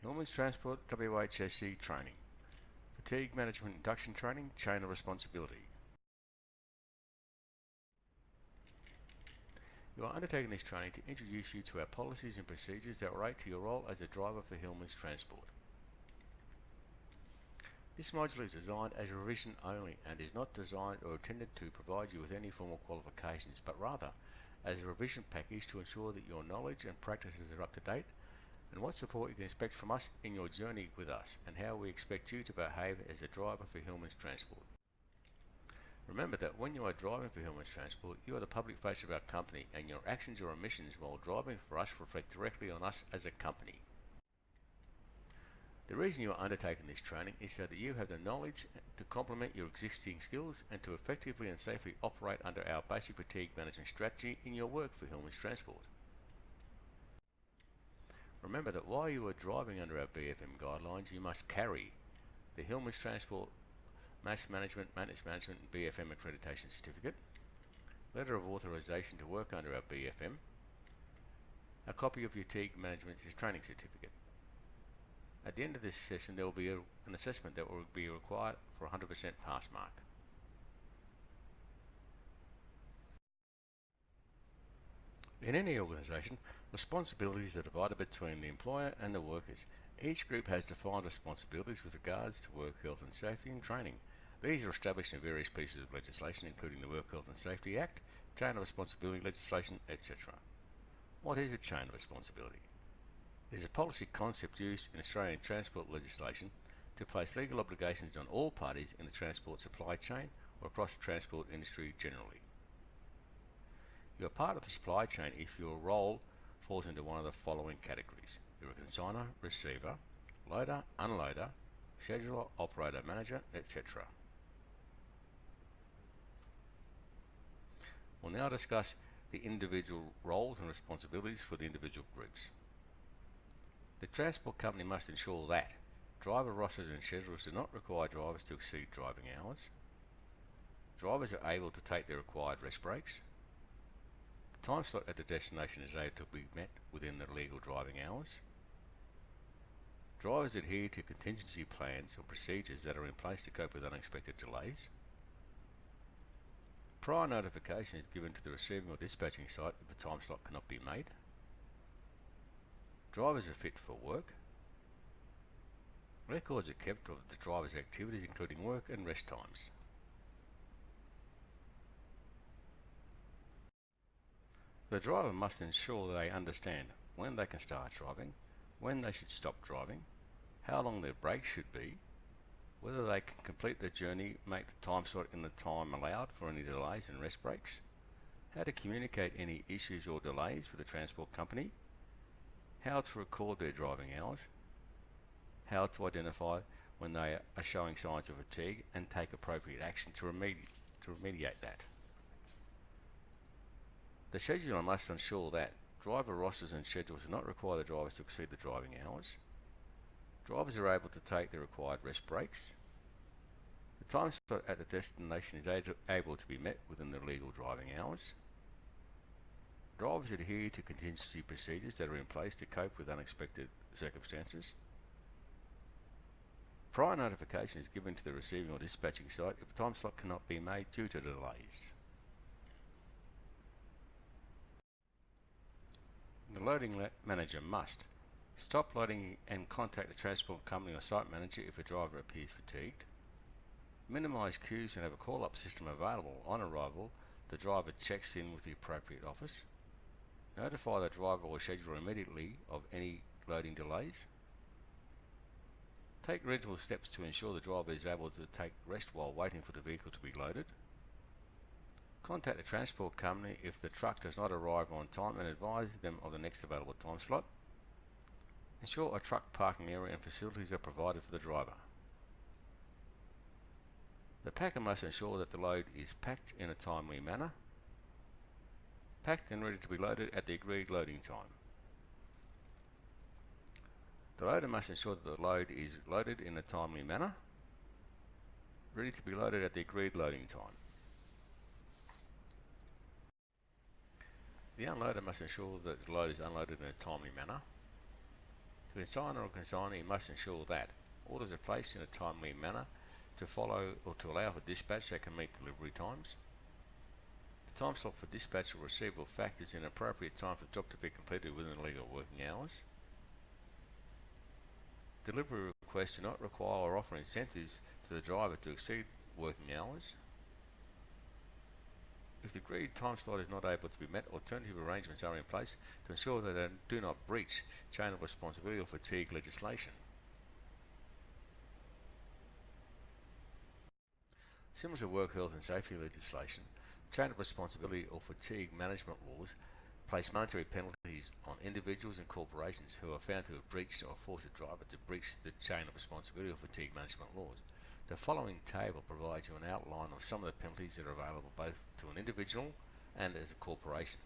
Hillman's Transport WHSC Training. Fatigue Management Induction Training, Chain of Responsibility. You are undertaking this training to introduce you to our policies and procedures that relate to your role as a driver for Hillman's Transport. This module is designed as revision only and is not designed or intended to provide you with any formal qualifications, but rather as a revision package to ensure that your knowledge and practices are up to date and what support you can expect from us in your journey with us and how we expect you to behave as a driver for Hillman's Transport. Remember that when you are driving for Hillman's Transport, you are the public face of our company and your actions or omissions while driving for us reflect directly on us as a company. The reason you are undertaking this training is so that you have the knowledge to complement your existing skills and to effectively and safely operate under our basic fatigue management strategy in your work for Hillman's Transport. Remember that while you are driving under our BFM guidelines, you must carry the Hillman's Transport Mass Management, Maintenance Management and BFM Accreditation Certificate, Letter of Authorization to work under our BFM, a copy of your fatigue management training certificate. At the end of this session, there will be an assessment that will be required for a 100% pass mark. In any organisation, responsibilities are divided between the employer and the workers. Each group has defined responsibilities with regards to work health and safety and training. These are established in various pieces of legislation, including the Work Health and Safety Act, Chain of Responsibility legislation, etc. What is a chain of responsibility? It is a policy concept used in Australian transport legislation to place legal obligations on all parties in the transport supply chain or across the transport industry generally. You are part of the supply chain if your role falls into one of the following categories. You're a consigner, receiver, loader, unloader, scheduler, operator, manager, etc. We'll now discuss the individual roles and responsibilities for the individual groups. The transport company must ensure that driver rosters and schedules do not require drivers to exceed driving hours. Drivers are able to take their required rest breaks. The time slot at the destination is able to be met within the legal driving hours. Drivers adhere to contingency plans or procedures that are in place to cope with unexpected delays. Prior notification is given to the receiving or dispatching site if the time slot cannot be made. Drivers are fit for work. Records are kept of the driver's activities including work and rest times. The driver must ensure they understand when they can start driving, when they should stop driving, how long their breaks should be, whether they can complete their journey, make the time slot in the time allowed for any delays and rest breaks, how to communicate any issues or delays with the transport company, how to record their driving hours, how to identify when they are showing signs of fatigue and take appropriate action to remediate that. The scheduler must ensure that driver rosters and schedules do not require the drivers to exceed the driving hours. Drivers are able to take the required rest breaks. The time slot at the destination is able to be met within the legal driving hours. Drivers adhere to contingency procedures that are in place to cope with unexpected circumstances. Prior notification is given to the receiving or dispatching site if the time slot cannot be made due to delays. The loading manager must stop loading and contact the transport company or site manager if a driver appears fatigued. Minimise queues and have a call-up system available. On arrival, the driver checks in with the appropriate office. Notify the driver or scheduler immediately of any loading delays. Take reasonable steps to ensure the driver is able to take rest while waiting for the vehicle to be loaded. Contact the transport company if the truck does not arrive on time and advise them of the next available time slot. Ensure a truck parking area and facilities are provided for the driver. The packer must ensure that the load is packed in a timely manner, packed and ready to be loaded at the agreed loading time. The loader must ensure that the load is loaded in a timely manner, ready to be loaded at the agreed loading time. The unloader must ensure that the load is unloaded in a timely manner. The consignor or consignee must ensure that orders are placed in a timely manner to follow or to allow for dispatch that can meet delivery times. The time slot for dispatch or receival factors in appropriate time for the job to be completed within legal working hours. Delivery requests do not require or offer incentives to the driver to exceed working hours. If the agreed time slot is not able to be met, alternative arrangements are in place to ensure that they do not breach chain of responsibility or fatigue legislation. Similar to work health and safety legislation, chain of responsibility or fatigue management laws place monetary penalties on individuals and corporations who are found to have breached or forced a driver to breach the chain of responsibility or fatigue management laws. The following table provides you an outline of some of the penalties that are available both to an individual and as a corporation.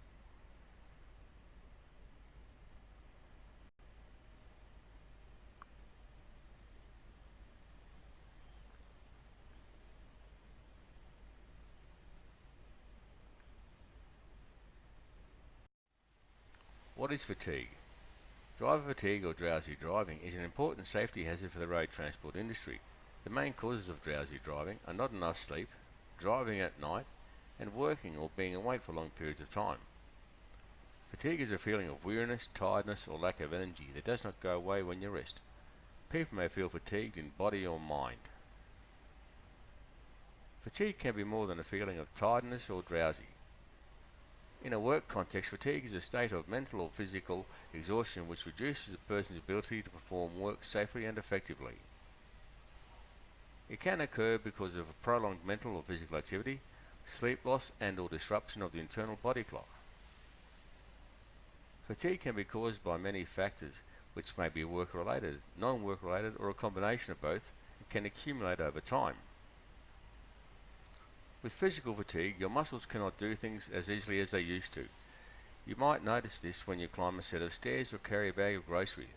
What is fatigue? Driver fatigue or drowsy driving is an important safety hazard for the road transport industry. The main causes of drowsy driving are not enough sleep, driving at night, and working or being awake for long periods of time. Fatigue is a feeling of weariness, tiredness, or lack of energy that does not go away when you rest. People may feel fatigued in body or mind. Fatigue can be more than a feeling of tiredness or drowsy. In a work context, fatigue is a state of mental or physical exhaustion which reduces a person's ability to perform work safely and effectively. It can occur because of a prolonged mental or physical activity, sleep loss and/or disruption of the internal body clock. Fatigue can be caused by many factors, which may be work-related, non-work-related, or a combination of both, and can accumulate over time. With physical fatigue, your muscles cannot do things as easily as they used to. You might notice this when you climb a set of stairs or carry a bag of groceries.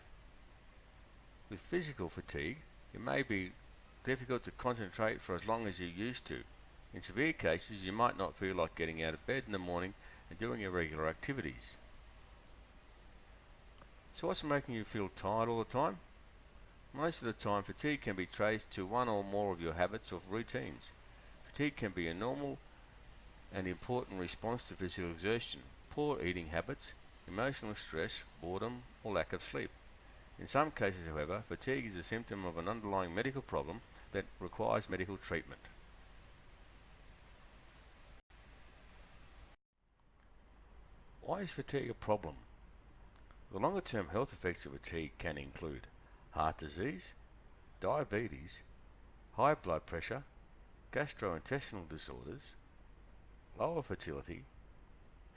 With physical fatigue, it may be difficult to concentrate for as long as you used to. In severe cases, you might not feel like getting out of bed in the morning and doing your regular activities. So what's making you feel tired all the time? Most of the time, fatigue can be traced to one or more of your habits or routines. Fatigue can be a normal and important response to physical exertion, poor eating habits, emotional stress, boredom, or lack of sleep. In some cases, however, fatigue is a symptom of an underlying medical problem that requires medical treatment. Why is fatigue a problem? The longer-term health effects of fatigue can include heart disease, diabetes, high blood pressure, gastrointestinal disorders, lower fertility,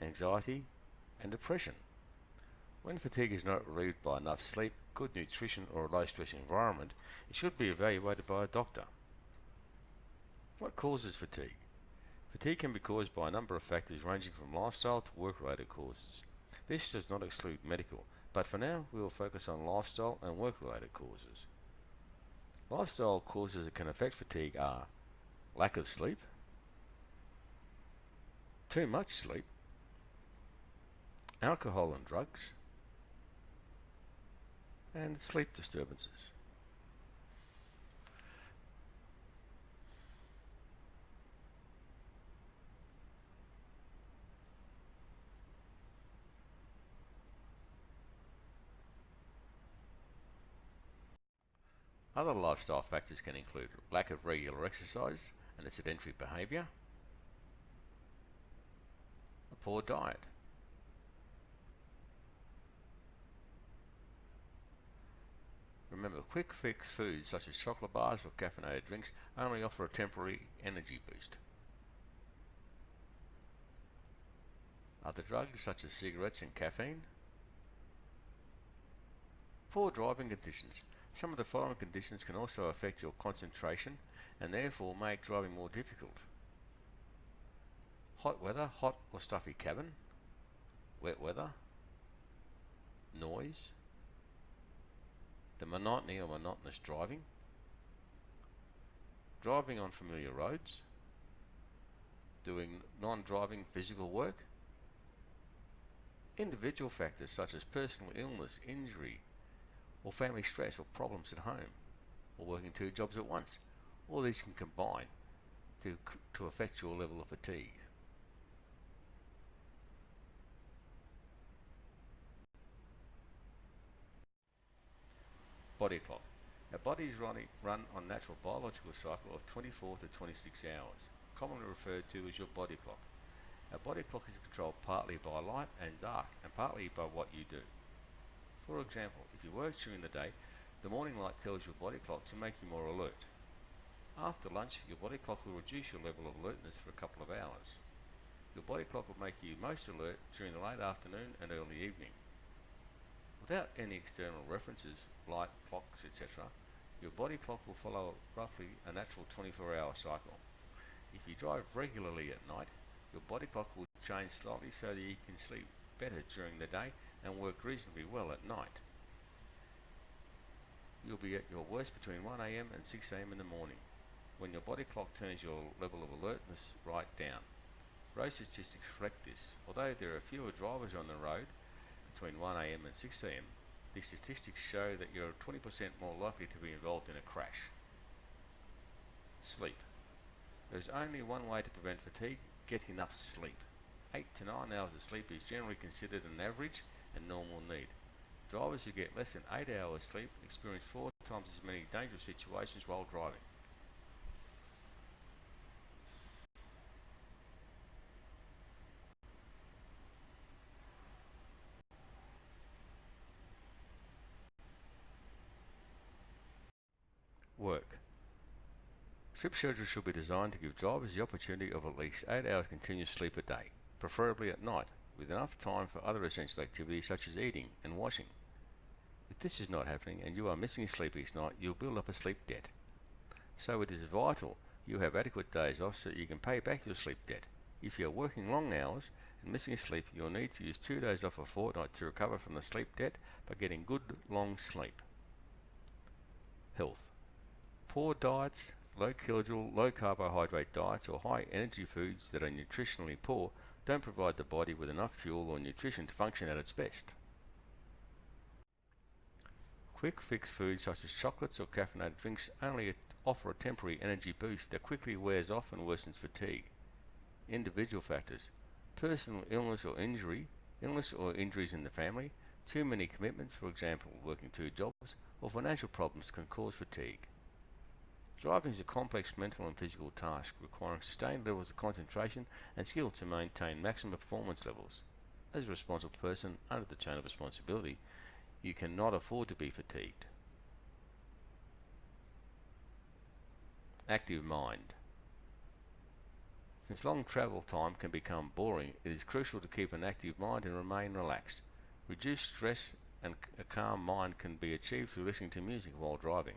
anxiety, and depression. When fatigue is not relieved by enough sleep, good nutrition, or a low-stress environment, it should be evaluated by a doctor. What causes fatigue? Fatigue can be caused by a number of factors ranging from lifestyle to work-related causes. This does not exclude medical, but for now we will focus on lifestyle and work-related causes. Lifestyle causes that can affect fatigue are lack of sleep, too much sleep, alcohol and drugs, and sleep disturbances. Other lifestyle factors can include lack of regular exercise and a sedentary behaviour, a poor diet, remember, quick fix foods such as chocolate bars or caffeinated drinks only offer a temporary energy boost. Other drugs such as cigarettes and caffeine. Poor driving conditions. Some of the following conditions can also affect your concentration and therefore make driving more difficult. Hot weather, hot or stuffy cabin, wet weather, noise, the monotony or monotonous driving, driving on familiar roads, doing non-driving physical work, individual factors such as personal illness, injury, or family stress or problems at home, or working two jobs at once. All these can combine to affect your level of fatigue. Body clock. Our bodies run on natural biological cycle of 24 to 26 hours, commonly referred to as your body clock. Our body clock is controlled partly by light and dark, and partly by what you do. For example, if you work during the day, the morning light tells your body clock to make you more alert. After lunch, your body clock will reduce your level of alertness for a couple of hours. Your body clock will make you most alert during the late afternoon and early evening. Without any external references, light, clocks, etc., your body clock will follow roughly a natural 24-hour cycle. If you drive regularly at night, your body clock will change slightly so that you can sleep better during the day and work reasonably well at night. You'll be at your worst between 1am and 6am in the morning, when your body clock turns your level of alertness right down. Road statistics reflect this. Although there are fewer drivers on the road between 1am and 6am, the statistics show that you're 20% more likely to be involved in a crash. Sleep. There is only one way to prevent fatigue: get enough sleep. 8 to 9 hours of sleep is generally considered an average and normal need. Drivers who get less than 8 hours sleep experience 4 times as many dangerous situations while driving. Work. Trip schedules should be designed to give drivers the opportunity of at least 8 hours continuous sleep a day, preferably at night, with enough time for other essential activities such as eating and washing. If this is not happening and you are missing sleep each night, you'll build up a sleep debt. So it is vital you have adequate days off so that you can pay back your sleep debt. If you are working long hours and missing sleep, you'll need to use 2 days off a fortnight to recover from the sleep debt by getting good long sleep. Health. Poor diets, low kilojoule, low carbohydrate diets or high energy foods that are nutritionally poor don't provide the body with enough fuel or nutrition to function at its best. Quick fix foods such as chocolates or caffeinated drinks only offer a temporary energy boost that quickly wears off and worsens fatigue. Individual factors: personal illness or injuries in the family, too many commitments, for example working 2 jobs, or financial problems can cause fatigue. Driving is a complex mental and physical task requiring sustained levels of concentration and skill to maintain maximum performance levels. As a responsible person under the chain of responsibility, you cannot afford to be fatigued. Active mind. Since long travel time can become boring, it is crucial to keep an active mind and remain relaxed. Reduced stress and a calm mind can be achieved through listening to music while driving.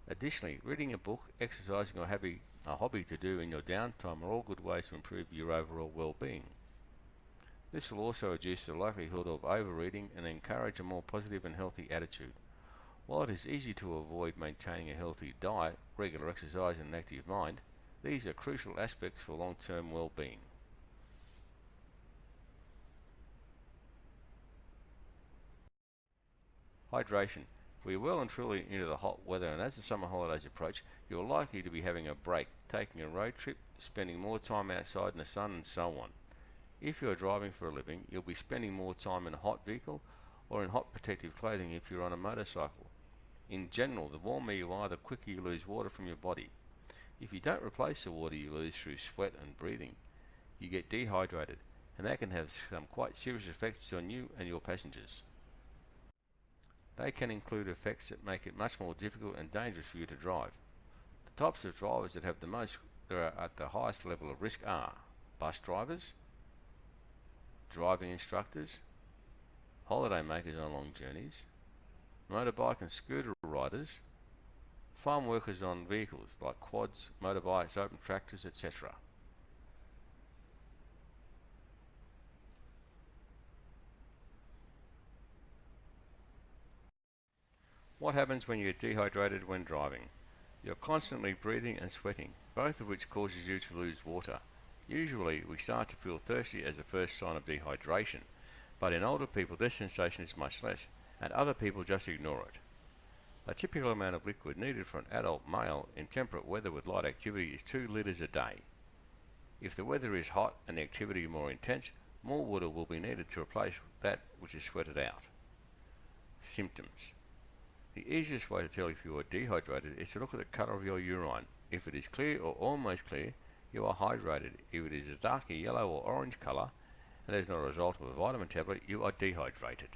Additionally, reading a book, exercising or having a hobby to do in your downtime are all good ways to improve your overall well-being. This will also reduce the likelihood of overeating and encourage a more positive and healthy attitude. While it is easy to avoid maintaining a healthy diet, regular exercise and an active mind, these are crucial aspects for long-term well-being. Hydration. We are well and truly into the hot weather, and as the summer holidays approach, you are likely to be having a break, taking a road trip, spending more time outside in the sun and so on. If you are driving for a living, you'll be spending more time in a hot vehicle or in hot protective clothing if you're on a motorcycle. In general, the warmer you are, the quicker you lose water from your body. If you don't replace the water you lose through sweat and breathing, you get dehydrated, and that can have some quite serious effects on you and your passengers. They can include effects that make it much more difficult and dangerous for you to drive. The types of drivers that are at the highest level of risk are bus drivers, driving instructors, holiday makers on long journeys, motorbike and scooter riders, farm workers on vehicles like quads, motorbikes, open tractors, etc. What happens when you get dehydrated when driving? You're constantly breathing and sweating, both of which causes you to lose water. Usually, we start to feel thirsty as the first sign of dehydration, but in older people this sensation is much less, and other people just ignore it. A typical amount of liquid needed for an adult male in temperate weather with light activity is 2 litres a day. If the weather is hot and the activity more intense, more water will be needed to replace that which is sweated out. Symptoms. The easiest way to tell if you are dehydrated is to look at the colour of your urine. If it is clear or almost clear, you are hydrated. If it is a darker yellow or orange colour, and is not a result of a vitamin tablet, you are dehydrated.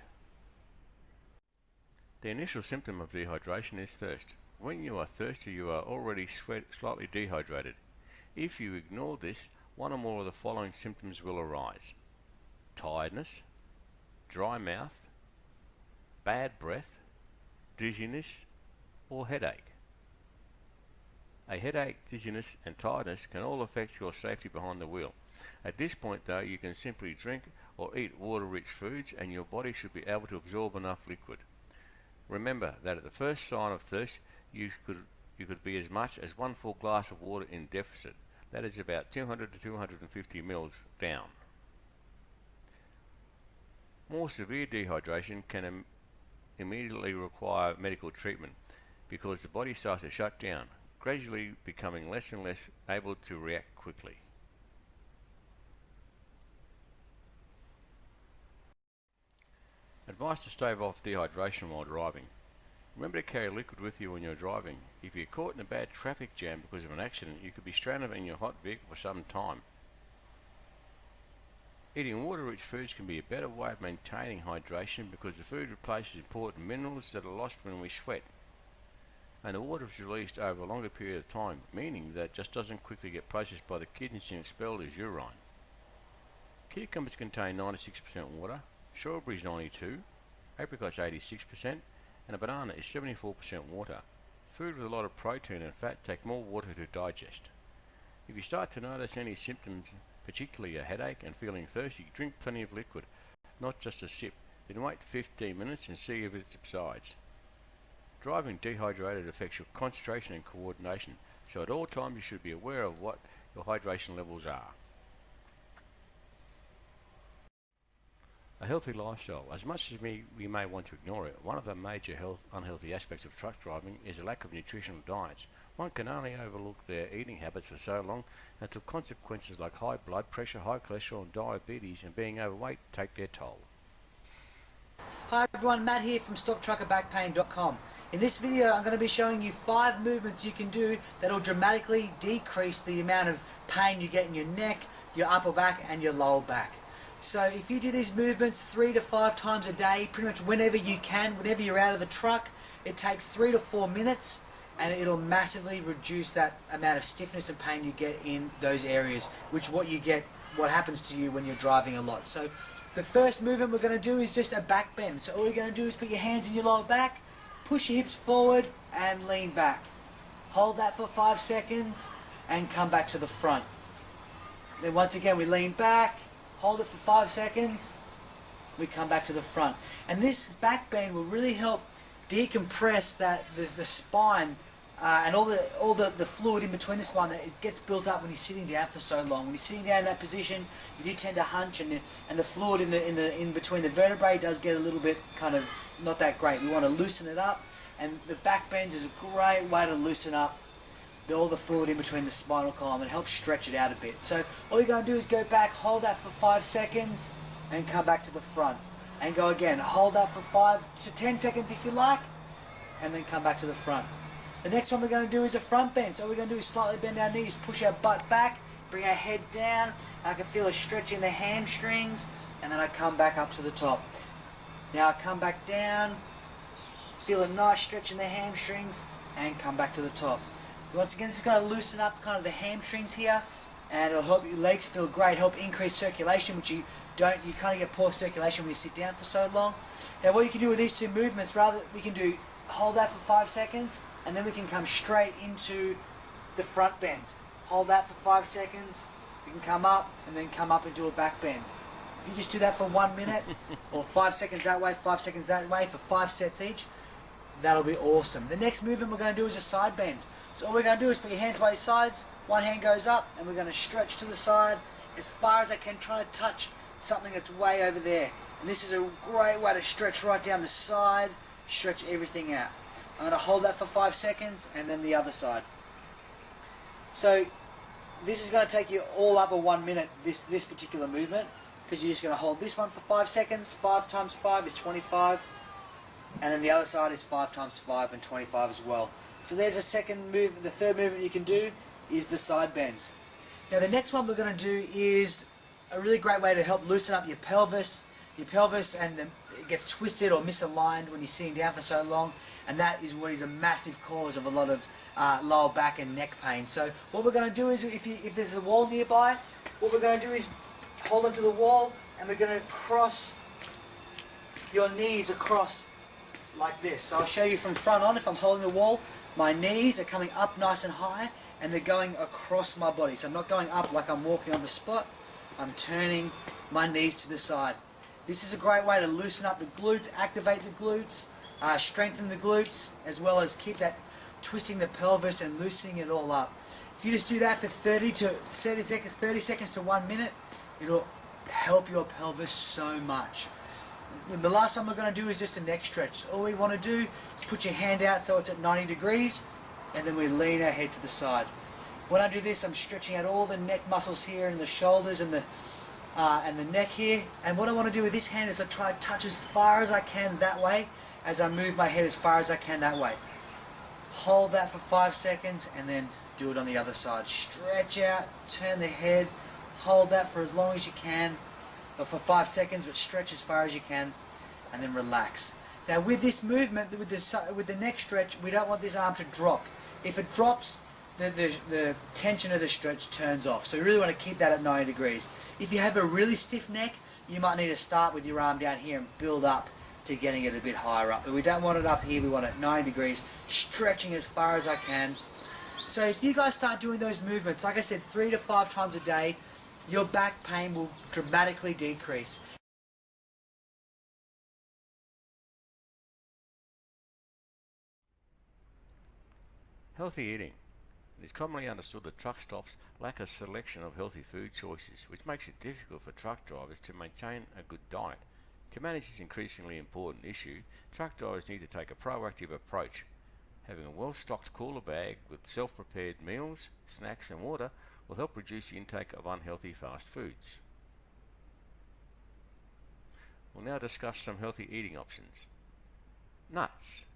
The initial symptom of dehydration is thirst. When you are thirsty, you are already slightly dehydrated. If you ignore this, one or more of the following symptoms will arise: tiredness, dry mouth, bad breath, dizziness, or headache. A headache, dizziness, and tiredness can all affect your safety behind the wheel. At this point though, you can simply drink or eat water-rich foods and your body should be able to absorb enough liquid. Remember that at the first sign of thirst, you could be as much as 1 full glass of water in deficit. That is about 200 to 250 mils down. More severe dehydration can immediately require medical treatment because the body starts to shut down, gradually becoming less and less able to react quickly. Advice to stave off dehydration while driving. Remember to carry liquid with you when you're driving. If you're caught in a bad traffic jam because of an accident, you could be stranded in your hot vehicle for some time. Eating water-rich foods can be a better way of maintaining hydration because the food replaces important minerals that are lost when we sweat. And the water is released over a longer period of time, meaning that it just doesn't quickly get processed by the kidneys and expelled as urine. Cucumbers contain 96% water, strawberries 92%, apricots 86%, and a banana is 74% water. Food with a lot of protein and fat take more water to digest. If you start to notice any symptoms, particularly a headache and feeling thirsty, drink plenty of liquid, not just a sip. Then wait 15 minutes and see if it subsides. Driving dehydrated affects your concentration and coordination, so at all times you should be aware of what your hydration levels are. A healthy lifestyle. As much as we may want to ignore it, one of the major unhealthy aspects of truck driving is a lack of nutritional diets. One can only overlook their eating habits for so long until consequences like high blood pressure, high cholesterol and diabetes and being overweight take their toll. Hi everyone, Matt here from StopTruckerBackPain.com. In this video I'm going to be showing you 5 movements you can do that will dramatically decrease the amount of pain you get in your neck, your upper back and your lower back. So if you do these movements 3 to 5 times a day, pretty much whenever you can, whenever you're out of the truck, it takes 3 to 4 minutes and it'll massively reduce that amount of stiffness and pain you get in those areas, which what happens to you when you're driving a lot. So the first movement we're going to do is just a back bend. So all you're going to do is put your hands in your lower back, push your hips forward and lean back. Hold that for 5 seconds and come back to the front. Then once again we lean back, hold it for 5 seconds, we come back to the front. And this back bend will really help decompress the spine and all the fluid in between the spine that it gets built up when you're sitting down for so long. When you're sitting down in that position, you do tend to hunch, and the fluid in between the vertebrae does get a little bit kind of not that great. We want to loosen it up, and the back bends is a great way to loosen up all the fluid in between the spinal column and help stretch it out a bit. So all you're going to do is go back, hold that for 5 seconds, and come back to the front. And go again, hold that for 5 to 10 seconds if you like, and then come back to the front. The next one we're going to do is a front bend. So all we're going to do is slightly bend our knees, push our butt back, bring our head down. I can feel a stretch in the hamstrings, and then I come back up to the top. Now I come back down, feel a nice stretch in the hamstrings, and come back to the top. So once again, this is going to loosen up kind of the hamstrings here, and it'll help your legs feel great, help increase circulation, which you kind of get poor circulation when you sit down for so long. Now what you can do with these 2 movements, we can do hold that for 5 seconds, and then we can come straight into the front bend. Hold that for 5 seconds, we can come up, and then come up and do a back bend. If you just do that for 1 minute, or 5 seconds that way, 5 seconds that way, for 5 sets each, that'll be awesome. The next movement we're going to do is a side bend. So all we're going to do is put your hands by your sides, one hand goes up, and we're going to stretch to the side as far as I can, try to touch something that's way over there. And this is a great way to stretch right down the side, stretch everything out. I'm going to hold that for 5 seconds and then the other side. So this is going to take you all up a 1 minute, this particular movement, because you're just going to hold this one for 5 seconds. 5 times 5 is 25. And then the other side is 5 times 5 and 25 as well. So there's a second move. The third movement you can do is the side bends. Now the next one we're going to do is a really great way to help loosen up your pelvis. And it gets twisted or misaligned when you're sitting down for so long, and that is what is a massive cause of a lot of lower back and neck pain. So what we're going to do is, if there's a wall nearby, what we're going to do is hold onto the wall, and we're going to cross your knees across like this. So I'll show you from front on. If I'm holding the wall, my knees are coming up nice and high, and they're going across my body. So I'm not going up like I'm walking on the spot. I'm turning my knees to the side. This is a great way to loosen up the glutes, activate the glutes, strengthen the glutes, as well as keep that twisting the pelvis and loosening it all up. If you just do that for 30 seconds to 1 minute, it'll help your pelvis so much. The last one we're going to do is just a neck stretch. All we want to do is put your hand out so it's at 90 degrees, and then we lean our head to the side. When I do this, I'm stretching out all the neck muscles here and the shoulders and the neck here. And what I want to do with this hand is I try to touch as far as I can that way, as I move my head as far as I can that way. Hold that for 5 seconds and then do it on the other side. Stretch out, turn the head, hold that for as long as you can, or for 5 seconds, but stretch as far as you can, and then relax. Now with this movement, with the neck stretch, we don't want this arm to drop. If it drops, the tension of the stretch turns off. So you really want to keep that at 90 degrees. If you have a really stiff neck, you might need to start with your arm down here and build up to getting it a bit higher up. But we don't want it up here, we want it at 90 degrees, stretching as far as I can. So if you guys start doing those movements, like I said, 3 to 5 times a day, your back pain will dramatically decrease. Healthy eating. It is commonly understood that truck stops lack a selection of healthy food choices, which makes it difficult for truck drivers to maintain a good diet. To manage this increasingly important issue, truck drivers need to take a proactive approach. Having a well-stocked cooler bag with self-prepared meals, snacks and water will help reduce the intake of unhealthy fast foods. We'll now discuss some healthy eating options. Nuts.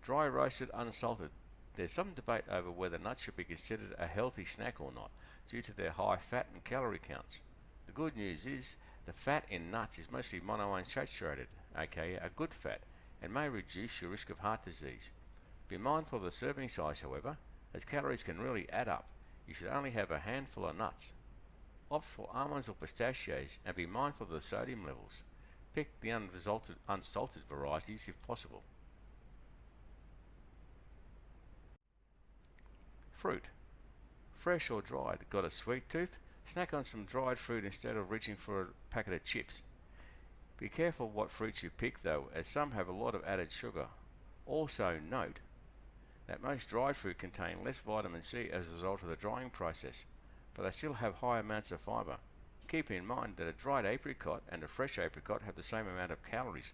Dry roasted, unsalted. There's some debate over whether nuts should be considered a healthy snack or not, due to their high fat and calorie counts. The good news is, the fat in nuts is mostly monounsaturated, aka a good fat, and may reduce your risk of heart disease. Be mindful of the serving size, however, as calories can really add up. You should only have a handful of nuts. Opt for almonds or pistachios, and be mindful of the sodium levels. Pick the unsalted varieties if possible. Fruit. Fresh or dried. Got a sweet tooth? Snack on some dried fruit instead of reaching for a packet of chips. Be careful what fruits you pick though, as some have a lot of added sugar. Also note that most dried fruit contain less vitamin C as a result of the drying process, but they still have high amounts of fibre. Keep in mind that a dried apricot and a fresh apricot have the same amount of calories,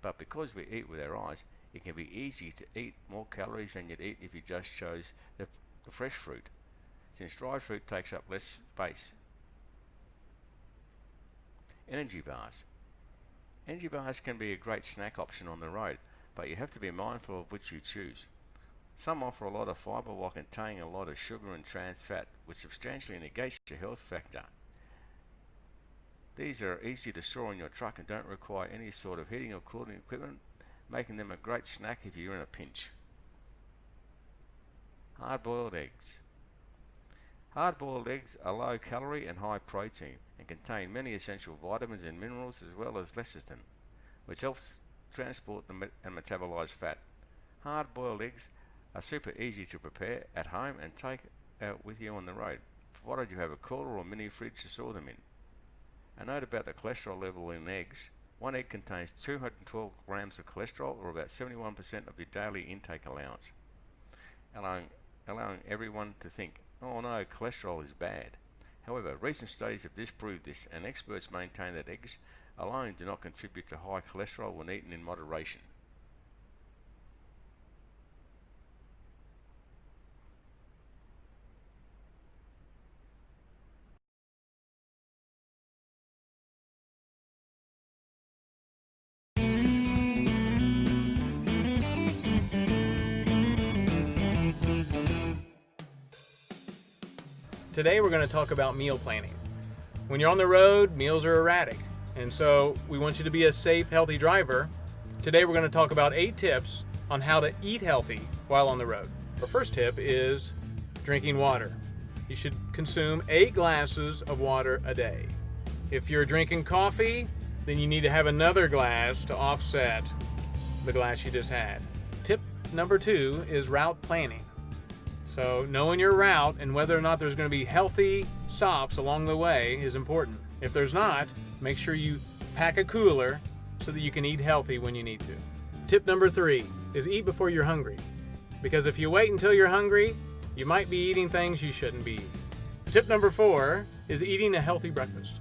but because we eat with our eyes, it can be easy to eat more calories than you'd eat if you just chose the fresh fruit, since dried fruit takes up less space. Energy bars. Energy bars can be a great snack option on the road, but you have to be mindful of which you choose. Some offer a lot of fibre while containing a lot of sugar and trans fat, which substantially negates your health factor. These are easy to store in your truck and don't require any sort of heating or cooling equipment, making them a great snack if you're in a pinch. Hard-boiled eggs. Hard-boiled eggs are low calorie and high protein and contain many essential vitamins and minerals as well as lecithin, which helps transport and metabolize fat. Hard-boiled eggs are super easy to prepare at home and take out with you on the road, provided you have a cooler or mini fridge to store them in. A note about the cholesterol level in eggs. One egg contains 212 grams of cholesterol, or about 71% of your daily intake allowance, allowing everyone to think, oh no, cholesterol is bad. However, recent studies have disproved this, and experts maintain that eggs alone do not contribute to high cholesterol when eaten in moderation. Today we're going to talk about meal planning. When you're on the road, meals are erratic, and so we want you to be a safe, healthy driver. Today we're going to talk about 8 tips on how to eat healthy while on the road. Our first tip is drinking water. You should consume 8 glasses of water a day. If you're drinking coffee, then you need to have another glass to offset the glass you just had. Tip number 2 is route planning. So knowing your route and whether or not there's going to be healthy stops along the way is important. If there's not, make sure you pack a cooler so that you can eat healthy when you need to. Tip number 3 is eat before you're hungry. Because if you wait until you're hungry, you might be eating things you shouldn't be eating. Tip number 4 is eating a healthy breakfast.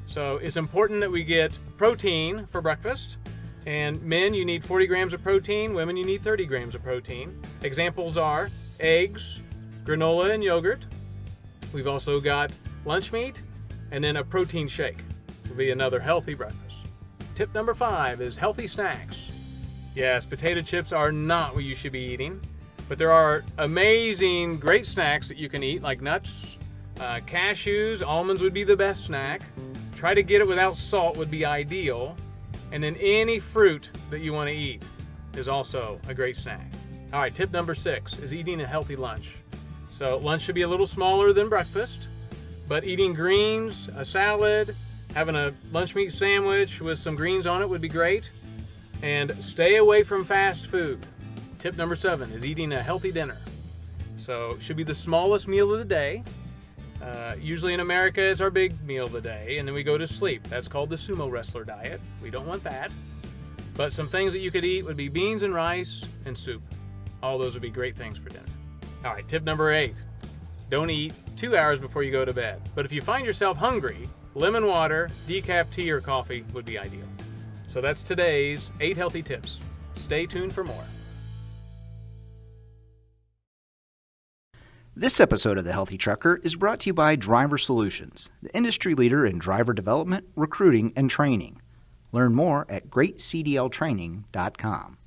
So it's important that we get protein for breakfast. And men, you need 40 grams of protein. Women, you need 30 grams of protein. Examples are eggs, granola and yogurt. We've also got lunch meat, and then a protein shake will be another healthy breakfast. Tip number 5 is healthy snacks. Yes, potato chips are not what you should be eating, but there are amazing, great snacks that you can eat, like nuts, cashews, almonds would be the best snack. Try to get it without salt would be ideal, and then any fruit that you want to eat is also a great snack. All right, tip number 6 is eating a healthy lunch. So lunch should be a little smaller than breakfast, but eating greens, a salad, having a lunch meat sandwich with some greens on it would be great. And stay away from fast food. Tip number 7 is eating a healthy dinner. So it should be the smallest meal of the day. Usually in America it's our big meal of the day, and then we go to sleep. That's called the sumo wrestler diet. We don't want that. But some things that you could eat would be beans and rice and soup. All those would be great things for dinner. All right, tip number 8. Don't eat 2 hours before you go to bed. But if you find yourself hungry, lemon water, decaf tea, or coffee would be ideal. So that's today's 8 healthy tips. Stay tuned for more. This episode of The Healthy Trucker is brought to you by Driver Solutions, the industry leader in driver development, recruiting, and training. Learn more at greatcdltraining.com.